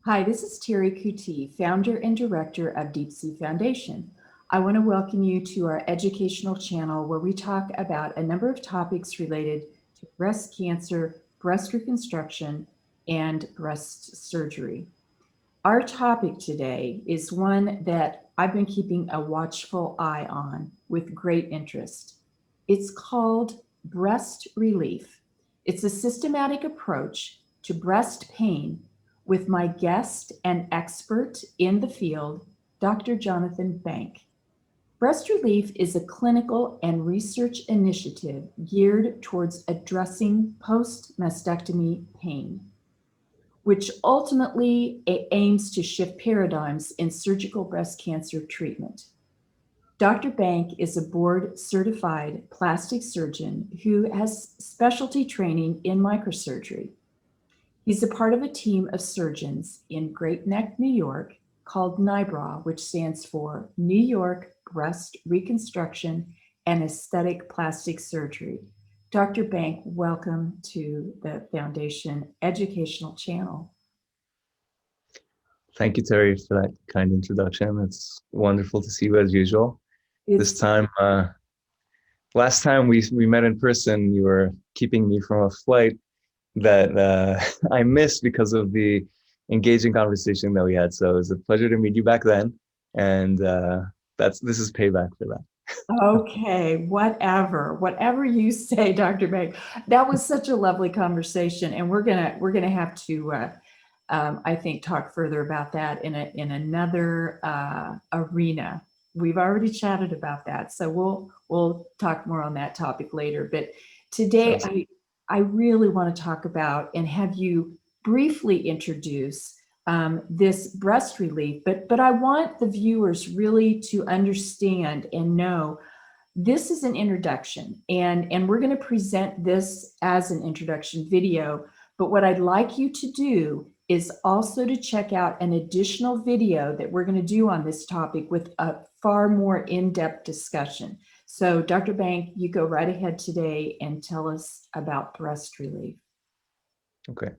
Hi, this is Terry Kuti, founder and director of Deep Sea Foundation. I want to welcome you to our educational channel where we talk about a number of topics related to breast cancer, breast reconstruction, and breast surgery. Our topic today is one that I've been keeping a watchful eye on with great interest. It's called breast relief. It's a systematic approach to breast pain with my guest and expert in the field, Dr. Jonathan Bank. Breast relief is a clinical and research initiative geared towards addressing post-mastectomy pain, which ultimately aims to shift paradigms in surgical breast cancer treatment. Dr. Bank is a board-certified plastic surgeon who has specialty training in microsurgery. He's a part of a team of surgeons in Great Neck, New York, called NYBRA, which stands for New York Breast Reconstruction and Aesthetic Plastic Surgery. Dr. Bank, welcome to the Foundation Educational Channel. Thank you, Terry, for that kind introduction. It's wonderful to see you as usual. This time, last time we met in person, you were keeping me from a flight that I missed because of the engaging conversation that we had. So it was a pleasure to meet you back then, and this is payback for that. Okay, whatever you say, Dr. Bank. That was such a lovely conversation, and we're gonna have to, I think, talk further about that in another arena. We've already chatted about that, so we'll talk more on that topic later. But today, I really want to talk about and have you briefly introduce this breast relief, but I want the viewers really to understand and know this is an introduction, and we're going to present this as an introduction video. But what I'd like you to do is also to check out an additional video that we're going to do on this topic with a far more in-depth discussion. So Dr. Bank, you go right ahead today and tell us about breast relief. Okay.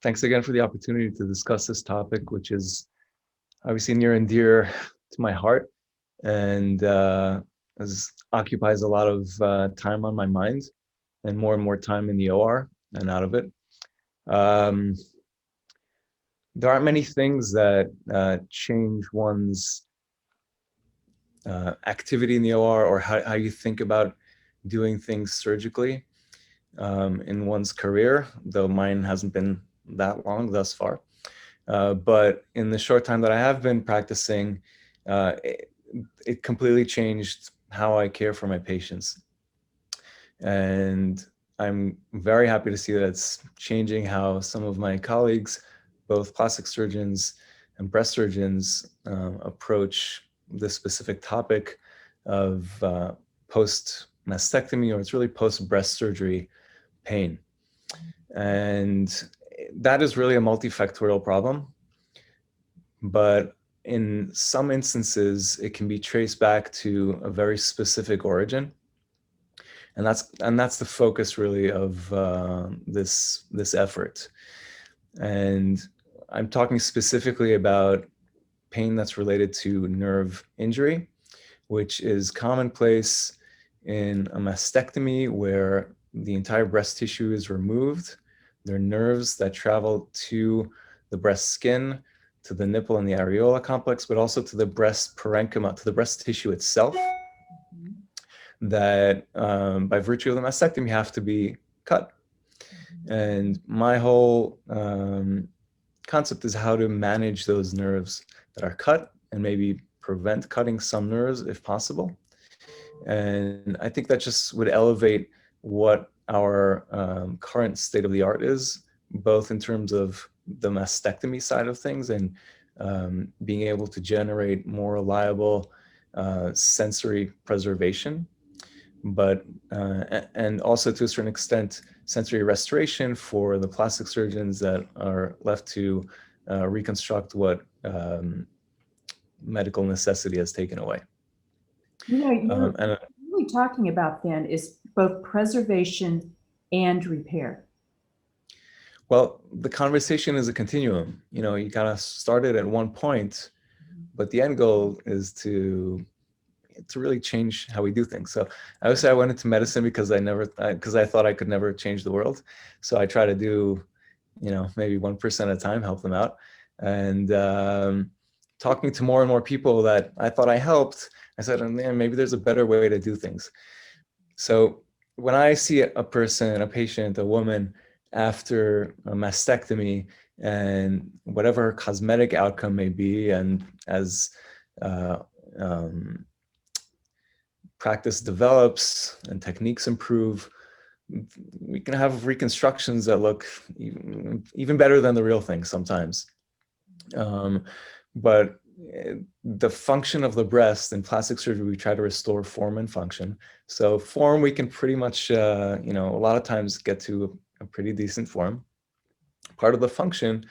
Thanks again for the opportunity to discuss this topic, which is obviously near and dear to my heart, and occupies a lot of time on my mind, and more time in the OR and out of it. There aren't many things that change one's activity in the OR or how you think about doing things surgically in one's career, though mine hasn't been that long thus far. But in the short time that I have been practicing, it completely changed how I care for my patients. And I'm very happy to see that it's changing how some of my colleagues, both plastic surgeons and breast surgeons, approach this specific topic of post-mastectomy, or it's really post-breast surgery pain. And that is really a multifactorial problem. But in some instances, it can be traced back to a very specific origin. And that's the focus really of this effort. And I'm talking specifically about pain that's related to nerve injury, which is commonplace in a mastectomy where the entire breast tissue is removed. There are nerves that travel to the breast skin, to the nipple and the areola complex, but also to the breast parenchyma, to the breast tissue itself, that by virtue of the mastectomy have to be cut. And my whole concept is how to manage those nerves that are cut and maybe prevent cutting some nerves if possible. And I think that just would elevate what our current state of the art is, both in terms of the mastectomy side of things and being able to generate more reliable sensory preservation, but and also to a certain extent sensory restoration for the plastic surgeons that are left to reconstruct what medical necessity has taken away. You know, you're really talking about then is both preservation and repair. Well, the conversation is a continuum. You know, you kind of start it at one point, but the end goal is to really change how we do things. So I would say I went into medicine because I thought I could never change the world. So I try to do, you know, maybe 1% at a time, help them out. And talking to more and more people that I thought I helped, I said, oh, man, maybe there's a better way to do things. So when I see a person, a patient, a woman after a mastectomy, and whatever her cosmetic outcome may be, and as uh, um, practice develops and techniques improve, we can have reconstructions that look even better than the real thing sometimes. But the function of the breast in plastic surgery, we try to restore form and function. So form, we can pretty much, you know, a lot of times get to a pretty decent form. Part of the function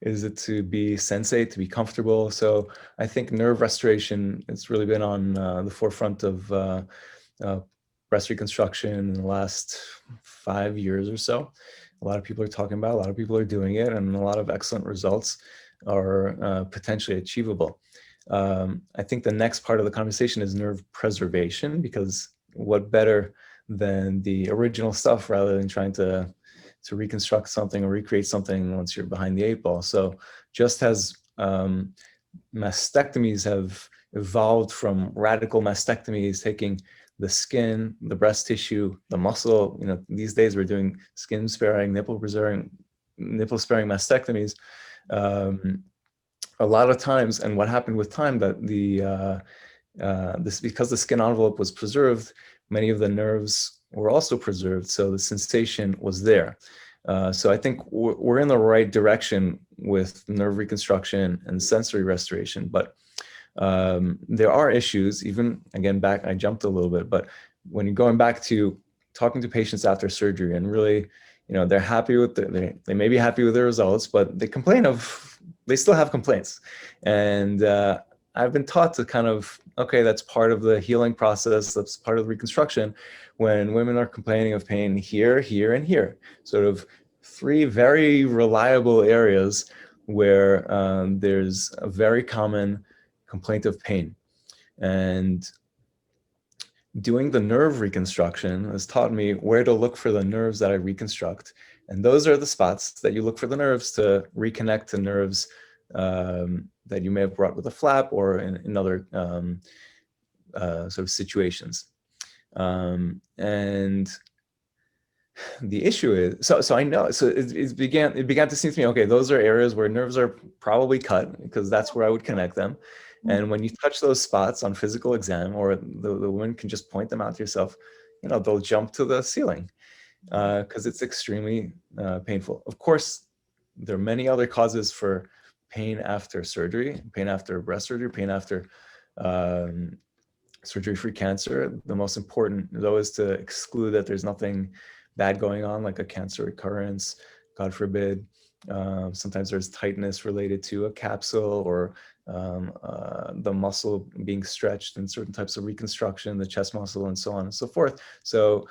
is it to be sensate, to be comfortable. So I think nerve restoration has really been on the forefront of breast reconstruction in the last 5 years or so. A lot of people are talking about, a lot of people are doing it, and a lot of excellent results are potentially achievable. I think the next part of the conversation is nerve preservation, because what better than the original stuff rather than trying to reconstruct something or recreate something once you're behind the 8 ball. So just as mastectomies have evolved from radical mastectomies, taking the skin, the breast tissue, the muscle, you know, these days we're doing skin sparing, nipple sparing mastectomies. A lot of times, and what happened with time, that this, because the skin envelope was preserved, many of the nerves were also preserved, so the sensation was there. So I think we're in the right direction with nerve reconstruction and sensory restoration, but there are issues, even, again, back, I jumped a little bit, but when you're going back to talking to patients after surgery and really, you know, they're happy with they may be happy with the results, but they still have complaints. And I've been taught to kind of, okay, that's part of the healing process, that's part of the reconstruction, when women are complaining of pain here, here, and here, sort of 3 very reliable areas where there's a very common complaint of pain. And doing the nerve reconstruction has taught me where to look for the nerves that I reconstruct. And those are the spots that you look for the nerves to reconnect to nerves that you may have brought with a flap or in other sort of situations. And the issue is, so I know, so it began to seem to me, okay, those are areas where nerves are probably cut, because that's where I would connect them. And when you touch those spots on physical exam, or the woman can just point them out to yourself, you know, they'll jump to the ceiling because it's extremely painful. Of course, there are many other causes for pain after surgery, pain after breast surgery, pain after surgery-free cancer. The most important, though, is to exclude that there's nothing bad going on, like a cancer recurrence, God forbid. Sometimes there's tightness related to a capsule, or the muscle being stretched in certain types of reconstruction, the chest muscle, and so on and so forth. So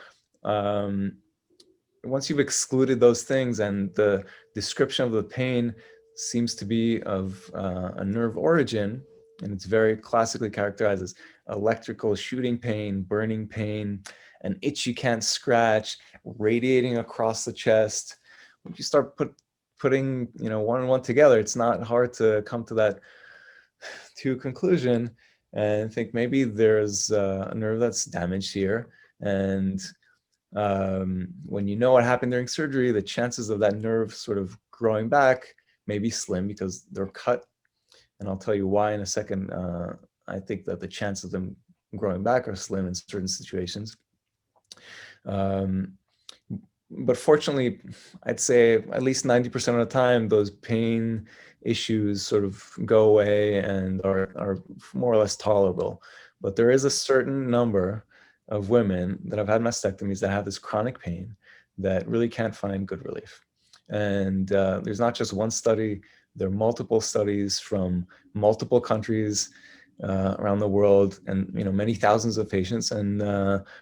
once you've excluded those things and the description of the pain seems to be of a nerve origin, and it's very classically characterized as electrical shooting pain, burning pain, an itch you can't scratch, radiating across the chest. When you start putting, you know, one and one together, it's not hard to come to that conclusion and think maybe there's a nerve that's damaged here. And when you know what happened during surgery, the chances of that nerve sort of growing back may be slim because they're cut. And I'll tell you why in a second. I think that the chances of them growing back are slim in certain situations. But fortunately, I'd say at least 90% of the time, those pain issues sort of go away and are more or less tolerable. But there is a certain number of women that have had mastectomies that have this chronic pain that really can't find good relief. And there's not just one study, there are multiple studies from multiple countries around the world, and many thousands of patients. And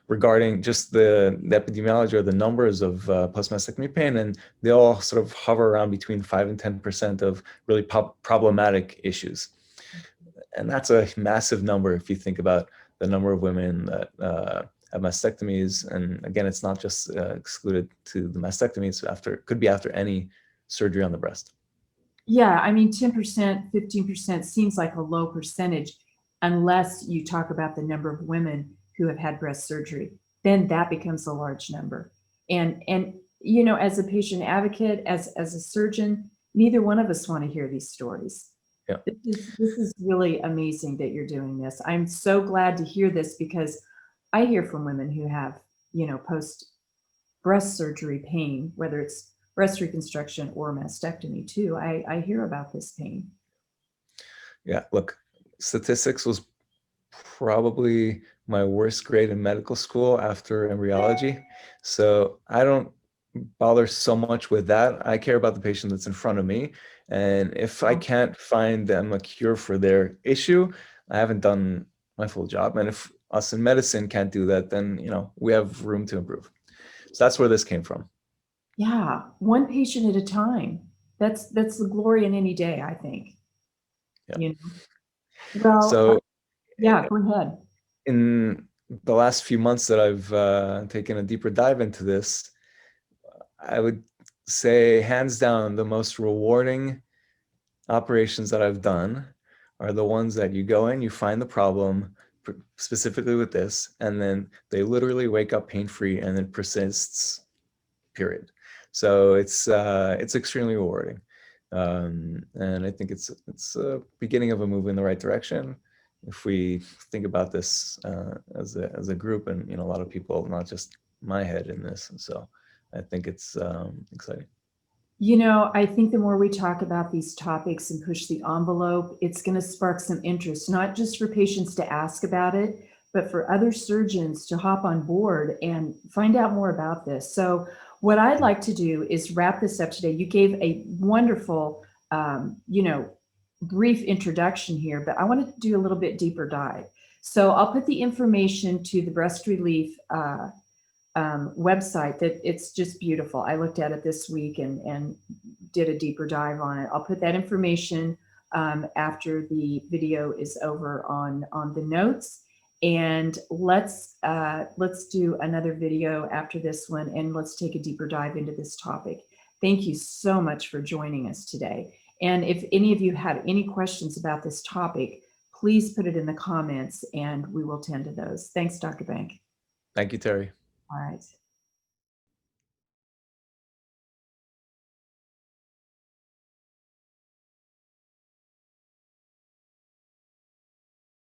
regarding just the epidemiology or the numbers of post-mastectomy pain, and they all sort of hover around between 5 and 10% of really problematic issues. And that's a massive number if you think about the number of women that have mastectomies. And again, it's not just excluded to the mastectomies. Could be after any surgery on the breast. Yeah, I mean, 10%, 15% seems like a low percentage unless you talk about the number of women who have had breast surgery. Then that becomes a large number. And as a patient advocate, as a surgeon, neither one of us want to hear these stories. Yeah. This is really amazing that you're doing this. I'm so glad to hear this because I hear from women who have, post breast surgery pain, whether it's breast reconstruction or mastectomy too. I hear about this pain. Yeah, look, statistics was probably my worst grade in medical school after embryology. So I don't bother so much with that. I care about the patient that's in front of me. And if I can't find them a cure for their issue, I haven't done my full job. And if us in medicine can't do that, then, we have room to improve. So that's where this came from. Yeah, one patient at a time. That's the glory in any day, I think. Yeah. Well, So yeah, go ahead. in the last few months that I've taken a deeper dive into this, I would say hands down the most rewarding operations that I've done are the ones that you go in, you find the problem, specifically with this, and then they literally wake up pain-free and it persists, period. So it's extremely rewarding. And I think it's a beginning of a move in the right direction. If we think about this as a group, and a lot of people, not just my head in this, and so I think it's exciting. I think the more we talk about these topics and push the envelope, it's going to spark some interest, not just for patients to ask about it, but for other surgeons to hop on board and find out more about this. So what I'd like to do is wrap this up today. You gave a wonderful, brief introduction here, but I wanted to do a little bit deeper dive. So I'll put the information to the Breast Relief website that it's just beautiful. I looked at it this week and did a deeper dive on it. I'll put that information after the video is over on the notes. And let's do another video after this one, and let's take a deeper dive into this topic. Thank you so much for joining us today. And if any of you have any questions about this topic, please put it in the comments and we will tend to those. Thanks, Dr. Bank. Thank you, Terry. All right.